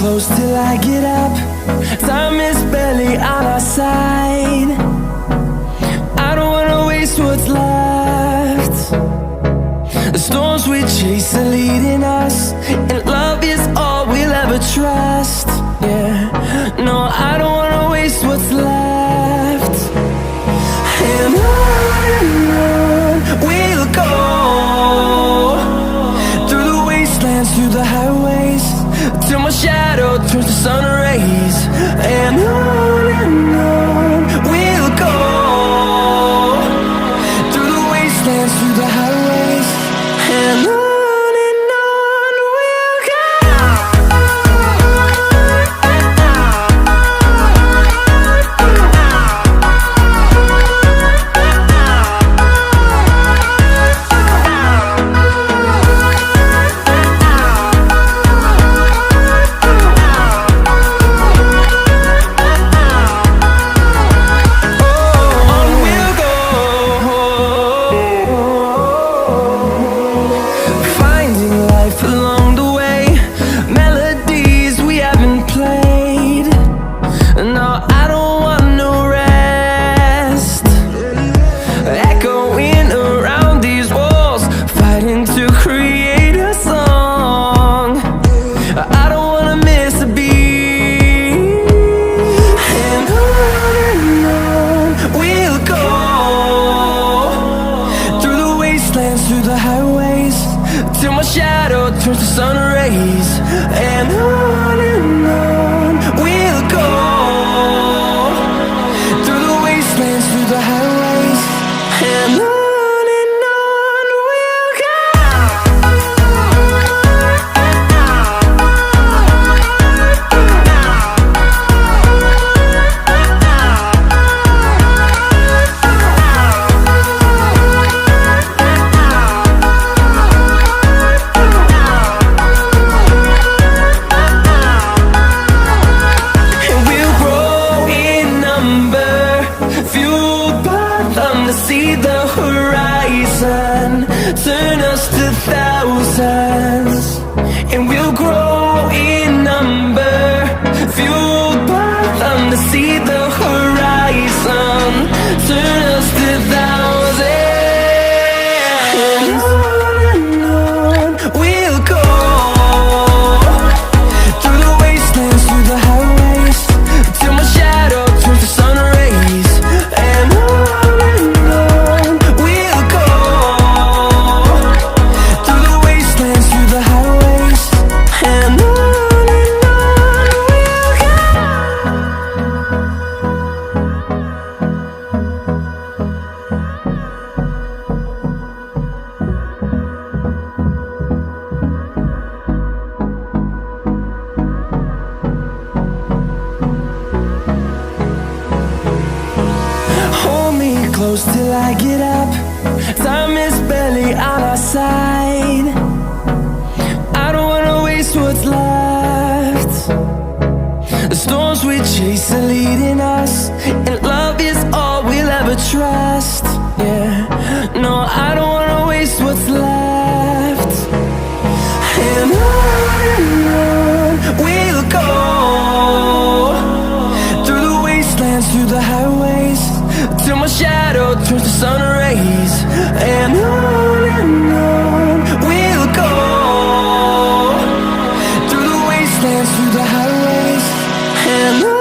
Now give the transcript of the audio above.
close till I get up. Time is barely on our side. I don't wanna waste what's left. The storms we chase are leading us, and love is all we'll ever trust. Yeah, no, I don't wanna waste what's left. And on we'll go, through the wastelands, through the highways, till my shadow turns to sun rays. And on we'll go, through the wastelands, through the highways, and on we'll go. Through the highways, till my shadow turns to sun rays. And on we'll go, through the wastelands, through the highways, and on we'll go. See the horizon turn us to thousands, and we'll grow in number, fueled by them. To see the horizon turn us to thousands, and on we'll go, through the wastelands, through the highways, till my shadow turns to sun rays. And close till I get up. Time is barely on our side. I don't wanna waste what's left. The storms we chase are leading us, and love is all we'll ever trust. Yeah, no, I don't wanna waste what's left. And on we'll go, through the wastelands, through the highways, till my shadow turns to sun rays. And on we'll go, through the wastelands, through the highways, and on.